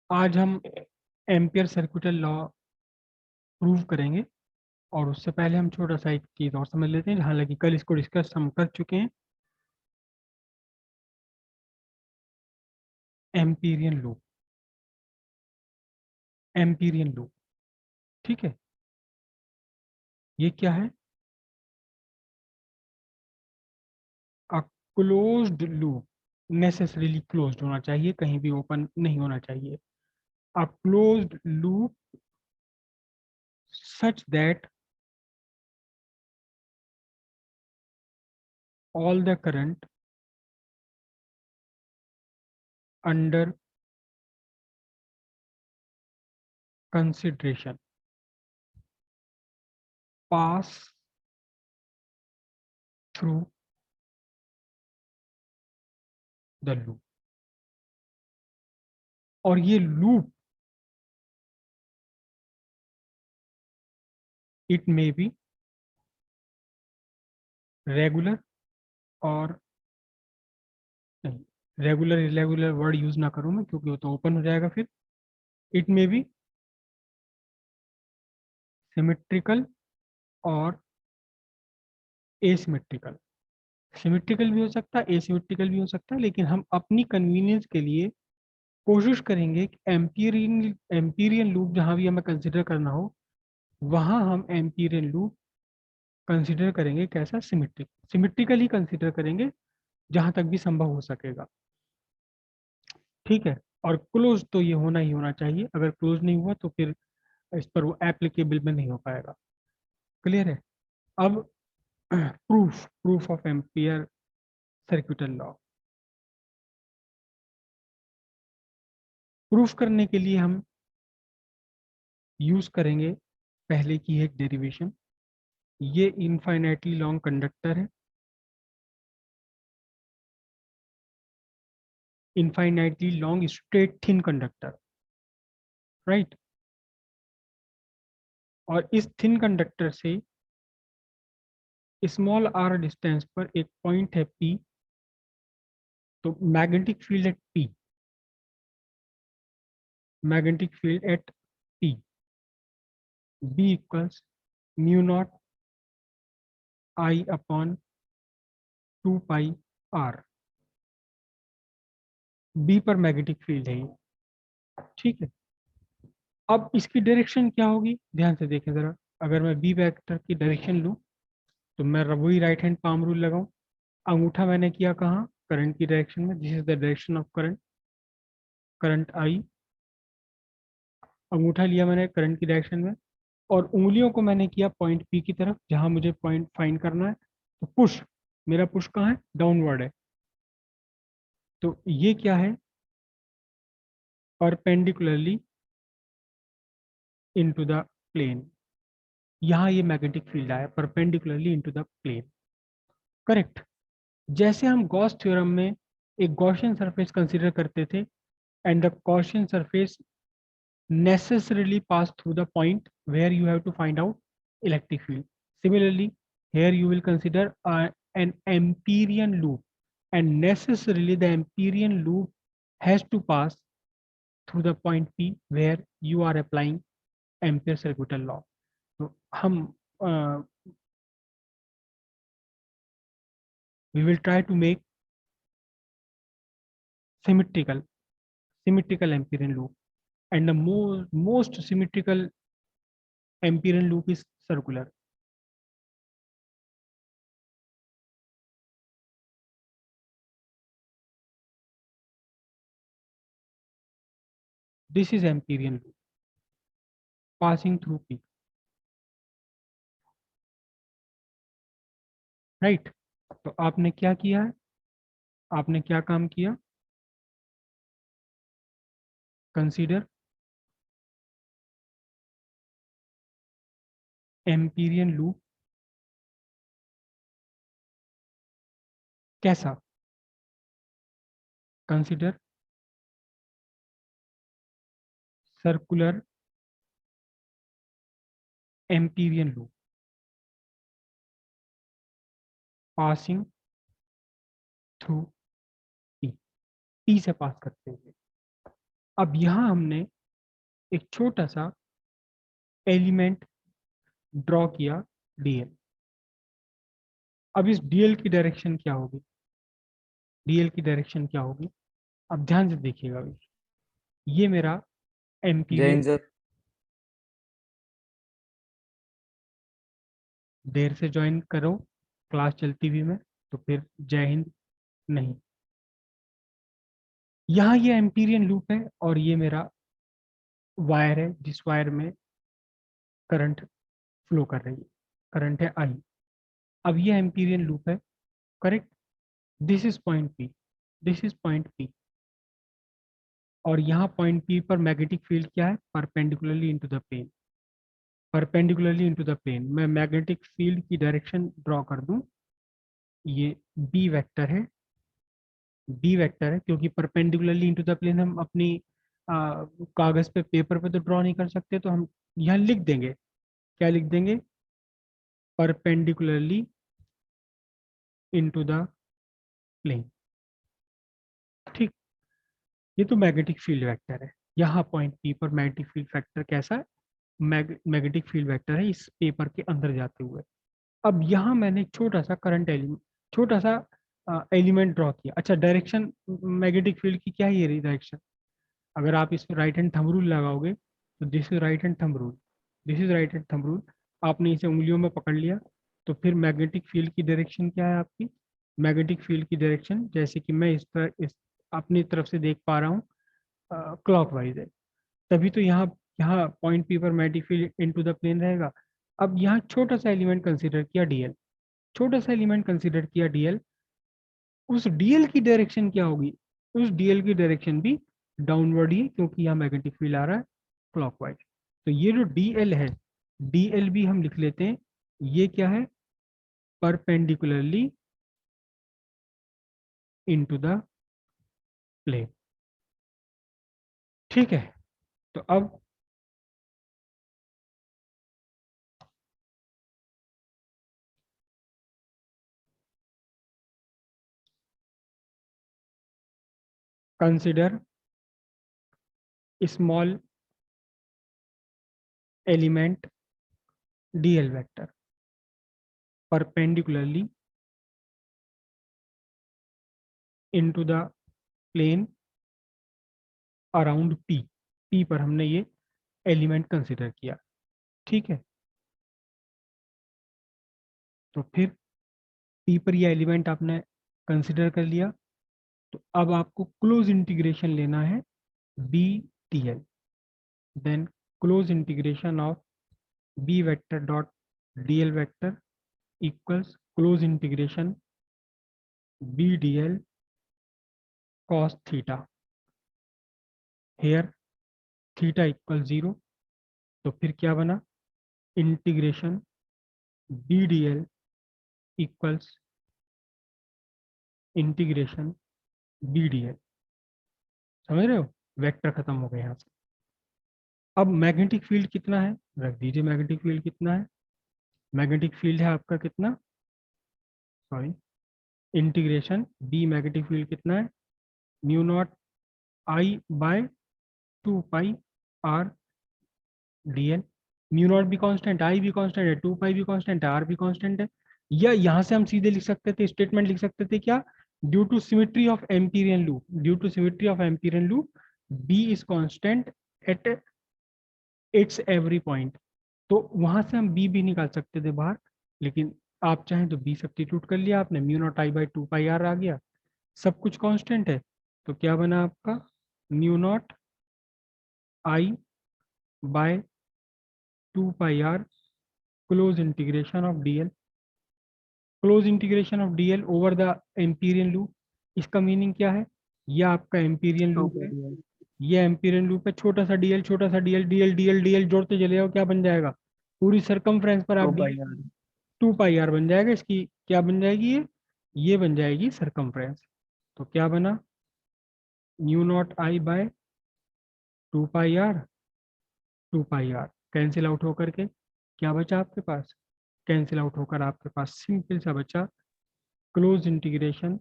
आज हम ampere circuital law prove करेंगे। और उससे पहले हम छोटा सा एक चीज और समझ लेते हैं, हालांकि कल इसको डिस्कस हम कर चुके हैं। एम्पीरियन लूप, एम्पीरियन लूप, ठीक है। ये क्या है? A closed loop, necessarily closed होना चाहिए, कहीं भी ओपन नहीं होना चाहिए। A closed loop such that all the current under consideration pass through the loop। और ये loop it may be regular और नहीं, रेगुलर इरेगुलर वर्ड यूज ना करूं मैं, क्योंकि वो तो ओपन हो जाएगा फिर। इट मे बी सिमेट्रिकल और एसिमेट्रिकल। सिमेट्रिकल भी हो सकता है, एसिमेट्रिकल भी हो सकता है, लेकिन हम अपनी कन्वीनियंस के लिए कोशिश करेंगे कि एम्पीरियन एम्पीरियन लूप जहां भी हमें कंसिडर करना हो, वहां हम एम्पीरियन लूप कंसिडर करेंगे कैसा, सिमेट्रिकल ही कंसिडर करेंगे जहां तक भी संभव हो सकेगा, ठीक है। और क्लोज तो ये होना ही होना चाहिए, अगर क्लोज नहीं हुआ तो फिर इस पर वो एप्लीकेबल में नहीं हो पाएगा। क्लियर है? अब proof proof of ampere circuital law proof करने के लिए हम यूज करेंगे पहले की एक डेरिवेशन। ये इनफाइनाइटली लॉन्ग कंडक्टर है, infinitely long straight thin conductor, right. और इस थिन कंडक्टर से स्मॉल आर डिस्टेंस पर एक पॉइंट है पी, तो magnetic field at P, magnetic field at P, B equals mu naught I upon 2 pi R. B पर magnetic field है ये, ठीक है। अब इसकी डायरेक्शन क्या होगी, ध्यान से देखें जरा। अगर मैं बी वेक्टर की डायरेक्शन लूँ तो मैं वही राइट हैंड पाम रूल लगाऊं। अंगूठा मैंने किया कहाँ, करंट की डायरेक्शन में, this is the direction of current, current I. अंगूठा लिया मैंने करंट की डायरेक्शन में, और उंगलियों को मैंने किया पॉइंट पी की तरफ जहां मुझे पॉइंट फाइंड करना है। तो पुश, मेरा पुश कहाँ है, डाउनवर्ड है। तो ये क्या है, परपेंडिकुलरली इनटू द प्लेन। यहाँ ये मैग्नेटिक फील्ड आया perpendicularly into the plane, correct. जैसे हम गॉस थ्योरम में एक गॉसियन सरफेस कंसीडर करते थे, and the Gaussian surface necessarily pass through the point where you have to find out electric field. Similarly, here you will consider an Amperian loop, and necessarily the Amperian loop has to pass through the point P where you are applying Ampere circuital law. So हम we will try to make symmetrical symmetrical Amperian loop, and the most symmetrical Amperian loop is circular. This is Amperian loop passing through P, right? तो आपने क्या किया है, आपने क्या काम किया, कंसीडर एम्पीरियन लूप कैसा, consider circular Amperian loop passing through P, P से पास करते हुए। अब यहाँ हमने एक छोटा सा एलिमेंट ड्रॉ किया डीएल। अब इस डीएल की डायरेक्शन क्या होगी? डीएल की डायरेक्शन क्या होगी? अब ध्यान से देखिएगा भाई, ये मेरा जय एम्पीरियन। हिंद सर। देर से ज्वाइन करो, क्लास चलती हुई में, तो फिर जय हिंद नहीं। यहाँ ये एम्पीरियन लूप है और ये मेरा वायर है जिस वायर में करंट फ्लो कर रही है, करंट है आई। अब ये एम्पीरियन लूप है, correct. This is point P, this is point P, और यहाँ पॉइंट पी पर मैग्नेटिक फील्ड क्या है? Perpendicularly into the plane, perpendicularly into the plane. मैं मैग्नेटिक फील्ड की डायरेक्शन ड्रॉ कर दूं, ये बी वेक्टर है, बी वेक्टर है, क्योंकि परपेंडिकुलरली इनटू द प्लेन हम अपनी कागज पे, पेपर पे तो ड्रॉ नहीं कर सकते, तो हम यहाँ लिख देंगे, क्या लिख देंगे? Perpendicularly into the plane. ठीक, ये तो मैग्नेटिक फील्ड वेक्टर है। यहाँ पॉइंट पी पर मैग्नेटिक फील्ड वेक्टर कैसा है? मैग्नेटिक फील्ड वेक्टर है इस पेपर के अंदर जाते हुए। अब यहाँ मैंने एक छोटा सा करंट एलिमेंट, छोटा सा एलिमेंट ड्रॉ किया। अच्छा, डायरेक्शन मैग्नेटिक फील्ड की क्या है? ये डायरेक्शन, अगर आप इस राइट हैंड थंब रूल लगाओगे तो this is right hand thumb rule, this is right hand thumb rule. आपने इसे उंगलियों में पकड़ लिया, तो फिर मैग्नेटिक फील्ड की डायरेक्शन क्या है आपकी? मैग्नेटिक फील्ड की डायरेक्शन, जैसे कि मैं इस तरह, इस अपनी तरफ से देख पा रहा हूँ, क्लॉकवाइज है। तभी तो यहाँ, यहाँ पॉइंट पी पर magnetic field into the plane रहेगा। अब यहाँ छोटा सा एलिमेंट कंसीडर किया डीएल, छोटा सा एलिमेंट कंसीडर किया डीएल। उस डीएल की डायरेक्शन क्या होगी? उस डीएल की डायरेक्शन भी डाउनवर्ड ही है, क्योंकि यहाँ मैग्नेटिक फील्ड आ रहा है क्लॉकवाइज। तो ये जो डीएल है, डीएल भी हम लिख लेते हैं, ये क्या है? Perpendicularly into the plane. ठीक है, तो अब consider small element dl vector perpendicularly into the plane around P. P पर हमने ये एलिमेंट कंसिडर किया, ठीक है। तो फिर पी पर ये एलिमेंट आपने कंसिडर कर लिया, तो अब आपको क्लोज इंटीग्रेशन लेना है B T L. Then close integration of B vector dot d l vector equals close integration B d l cos theta. Here theta equal 0, तो फिर क्या बना? Integration B d l equals integration B d l. समझ रहे हो? Vector खत्म हो गए यहाँ से। अब मैग्नेटिक फील्ड कितना है? रख दीजिए, मैग्नेटिक फील्ड कितना है? मैग्नेटिक फील्ड है आपका कितना? Sorry, integration B magnetic field कितना है? Mu naught I by 2 pi R D L. Mu naught भी कांस्टेंट, आई भी कांस्टेंट है, 2 पाई भी कांस्टेंट है, आर भी कांस्टेंट है। या यहाँ से हम सीधे लिख सकते थे, स्टेटमेंट लिख सकते थे क्या? Due to symmetry of Amperian loop, due to symmetry of Amperian loop B is constant at its every point. तो वहां से हम बी भी निकाल सकते थे बाहर, लेकिन आप चाहें तो बी सब्स्टिट्यूट कर लिया आपने, mu naught I by 2 pi R आ गया, सब कुछ कांस्टेंट है। तो क्या बना आपका? Mu naught I by 2 pi R close integration of DL, close integration of DL over the Amperian loop. इसका मीनिंग क्या है? ये आपका एम्पीरियन टू लूप है, पाई ये एम्पीरियन लूप है, छोटा सा डीएल, छोटा सा डीएल, डीएल डीएल डीएल जोड़ते चले जाओ, क्या बन जाएगा? पूरी सरकमफ्रेंस पर आप two dl, pi r 2 pi r बन जाएगा। इसकी क्या बन जाएगी? ये बन जाएगी सरकमफ्रेंस। तो क्या बना? Mu naught I by 2 pi r, 2 pi r cancel out होकर के क्या बचा आपके पास? कैंसिल आउट होकर आपके पास सिंपल सा बचा, close integration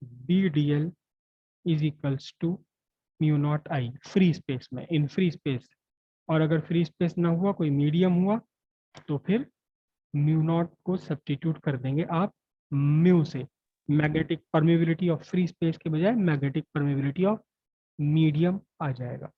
B d l is equals to mu naught I free space में, इन फ्री स्पेस। और अगर फ्री स्पेस ना हुआ, कोई मीडियम हुआ, तो फिर म्यू नॉट को सब्स्टिट्यूट कर देंगे आप म्यू से। Magnetic permeability of free space के बजाय मैग्नेटिक परमेबिलिटी ऑफ मीडियम आ जाएगा।